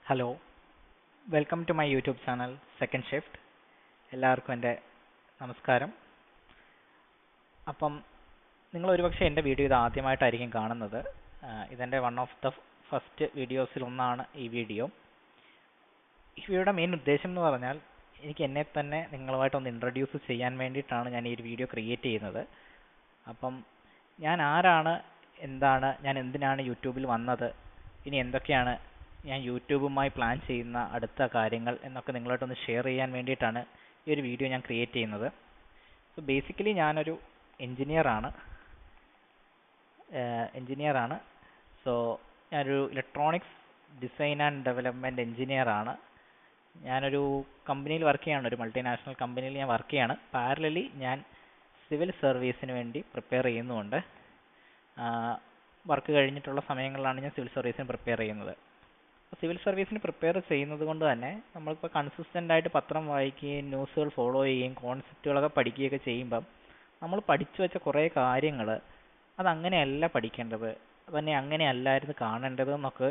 Hello, welcome to my YouTube channel second shift. എല്ലാവർക്കും എൻ്റെ നമസ്കാരം. അപ്പം നിങ്ങൾ ഒരുപക്ഷെ എൻ്റെ വീഡിയോ ഇത് ആദ്യമായിട്ടായിരിക്കും കാണുന്നത്. ഇതെൻ്റെ വൺ ഓഫ് ദ ഫസ്റ്റ് വീഡിയോസിലൊന്നാണ് ഈ വീഡിയോ. ഈ വീഡിയോയുടെ മെയിൻ ഉദ്ദേശം എന്ന് പറഞ്ഞാൽ എനിക്ക് എന്നെ തന്നെ നിങ്ങളുമായിട്ടൊന്ന് ഇൻട്രൊഡ്യൂസ് ചെയ്യാൻ വേണ്ടിയിട്ടാണ് ഞാൻ ഈ ഒരു വീഡിയോ ക്രിയേറ്റ് ചെയ്യുന്നത്. അപ്പം ഞാൻ ആരാണ്, എന്താണ്, ഞാൻ എന്തിനാണ് യൂട്യൂബിൽ വന്നത്, ഇനി എന്തൊക്കെയാണ് ഞാൻ യൂട്യൂബുമായി പ്ലാൻ ചെയ്യുന്ന അടുത്ത കാര്യങ്ങൾ എന്നൊക്കെ നിങ്ങളായിട്ടൊന്ന് ഷെയർ ചെയ്യാൻ വേണ്ടിയിട്ടാണ് ഈ ഒരു വീഡിയോ ഞാൻ ക്രിയേറ്റ് ചെയ്യുന്നത്. സോ ബേസിക്കലി ഞാനൊരു എൻജിനീയറാണ്. സോ ഞാനൊരു ഇലക്ട്രോണിക്സ് ഡിസൈൻ ആൻഡ് ഡെവലപ്മെൻറ്റ് എൻജിനീയറാണ്. ഞാനൊരു കമ്പനിയിൽ വർക്ക് ചെയ്യാണ്, ഒരു മൾട്ടിനാഷണൽ കമ്പനിയിൽ ഞാൻ വർക്ക് ചെയ്യാണ്. പാരലലി ഞാൻ സിവിൽ സർവീസിന് വേണ്ടി പ്രിപ്പയർ ചെയ്യുന്നുമുണ്ട്. വർക്ക് കഴിഞ്ഞിട്ടുള്ള സമയങ്ങളിലാണ് ഞാൻ സിവിൽ സർവീസിന് പ്രിപ്പയർ ചെയ്യുന്നത്. സിവിൽ സർവീസിന് പ്രിപ്പയർ ചെയ്യുന്നത് കൊണ്ട് തന്നെ നമ്മളിപ്പോൾ കൺസിസ്റ്റൻ്റ് ആയിട്ട് പത്രം വായിക്കുകയും ന്യൂസുകൾ ഫോളോ ചെയ്യുകയും കോൺസെപ്റ്റുകളൊക്കെ പഠിക്കുകയൊക്കെ ചെയ്യുമ്പം നമ്മൾ പഠിച്ചു വെച്ച കുറേ കാര്യങ്ങൾ അതങ്ങനെയല്ല പഠിക്കേണ്ടത്, അതന്നെ അങ്ങനെയല്ലായിരുന്നു കാണേണ്ടത് എന്നൊക്കെ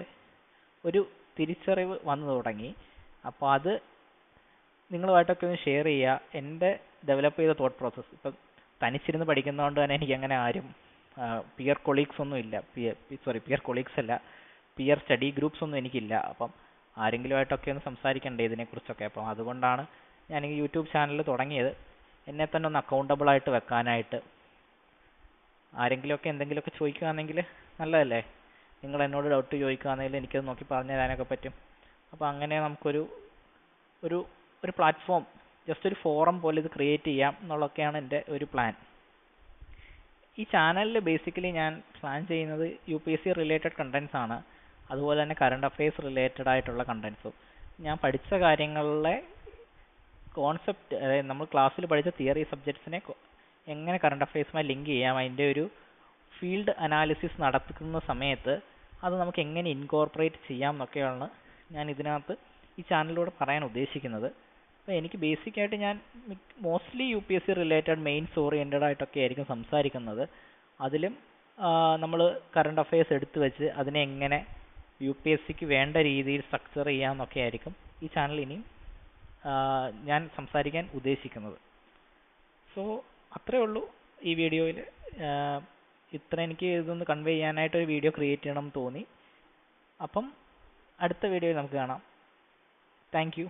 ഒരു തിരിച്ചറിവ് വന്നു തുടങ്ങി. അപ്പോൾ അത് നിങ്ങളുമായിട്ടൊക്കെ ഒന്ന് ഷെയർ ചെയ്യുക. എൻ്റെ ഡെവലപ്പ് ചെയ്ത തോട്ട് പ്രോസസ്സ്. ഇപ്പം തനിച്ചിരുന്ന് പഠിക്കുന്നതുകൊണ്ട് തന്നെ എനിക്കങ്ങനെ ആരും പിയർ കൊളീഗ്സ് ഒന്നും ഇല്ല. പിയർ കൊളീഗ്സ് അല്ല, പിയർ സ്റ്റഡി ഗ്രൂപ്പ്സ് ഒന്നും എനിക്കില്ല. അപ്പം ആരെങ്കിലുമായിട്ടൊക്കെ ഒന്ന് സംസാരിക്കണ്ടേ ഇതിനെക്കുറിച്ചൊക്കെ. അപ്പം അതുകൊണ്ടാണ് ഞാൻ ഈ യൂട്യൂബ് ചാനൽ തുടങ്ങിയത്, എന്നെ തന്നെ ഒന്ന് അക്കൗണ്ടബിൾ ആയിട്ട് വെക്കാനായിട്ട്. ആരെങ്കിലുമൊക്കെ എന്തെങ്കിലുമൊക്കെ ചോദിക്കുകയാണെങ്കിൽ നല്ലതല്ലേ, നിങ്ങൾ എന്നോട് ഡൗട്ട് ചോദിക്കുകയാണെങ്കിൽ എനിക്കത് നോക്കി പറഞ്ഞു തരാനൊക്കെ പറ്റും. അപ്പോൾ അങ്ങനെ നമുക്കൊരു ഒരു ഒരു പ്ലാറ്റ്ഫോം, ജസ്റ്റ് ഒരു ഫോറം പോലെ ഇത് ക്രിയേറ്റ് ചെയ്യാം എന്നുള്ളതൊക്കെയാണ് എൻ്റെ ഒരു പ്ലാൻ. ഈ ചാനലിൽ ബേസിക്കലി ഞാൻ പ്ലാൻ ചെയ്യുന്നത് UPSC റിലേറ്റഡ് കണ്ടൻസ് ആണ്, അതുപോലെ തന്നെ കറണ്ട് അഫെയർസ് റിലേറ്റഡ് ആയിട്ടുള്ള കണ്ടൻസും. ഞാൻ പഠിച്ച കാര്യങ്ങളിലെ കോൺസെപ്റ്റ്, അതായത് നമ്മൾ ക്ലാസ്സിൽ പഠിച്ച തിയറി സബ്ജക്ട്സിനെ എങ്ങനെ കറണ്ട് അഫെയർസുമായി ലിങ്ക് ചെയ്യാം, അതിൻ്റെ ഒരു ഫീൽഡ് അനാലിസിസ് നടത്തുന്ന സമയത്ത് അത് നമുക്ക് എങ്ങനെ ഇൻകോർപ്പറേറ്റ് ചെയ്യാം എന്നൊക്കെയാണ് ഞാൻ ഇതിനകത്ത് ഈ ചാനലിലൂടെ പറയാൻ ഉദ്ദേശിക്കുന്നത്. അപ്പോൾ എനിക്ക് ബേസിക്കായിട്ട് ഞാൻ mostly UPSC related mains oriented ആയിട്ടൊക്കെ ആയിരിക്കും സംസാരിക്കുന്നത്. അതിലും നമ്മൾ കറണ്ട് അഫെയർസ് എടുത്തു വെച്ച് അതിനെ എങ്ങനെ UPSCക്ക് വേണ്ട രീതിയിൽ സ്ട്രക്ചർ ചെയ്യാമെന്നൊക്കെ ആയിരിക്കും ഈ ചാനൽ ഇനിയും ഞാൻ സംസാരിക്കാൻ ഉദ്ദേശിക്കുന്നത്. സോ അത്രയേ ഉള്ളൂ ഈ വീഡിയോയിൽ. ഇത്ര എനിക്ക് ഇതൊന്ന് കൺവേ ചെയ്യാനായിട്ടൊരു വീഡിയോ ക്രിയേറ്റ് ചെയ്യണം എന്ന് തോന്നി. അപ്പം അടുത്ത വീഡിയോയിൽ നമുക്ക് കാണാം. Thank you.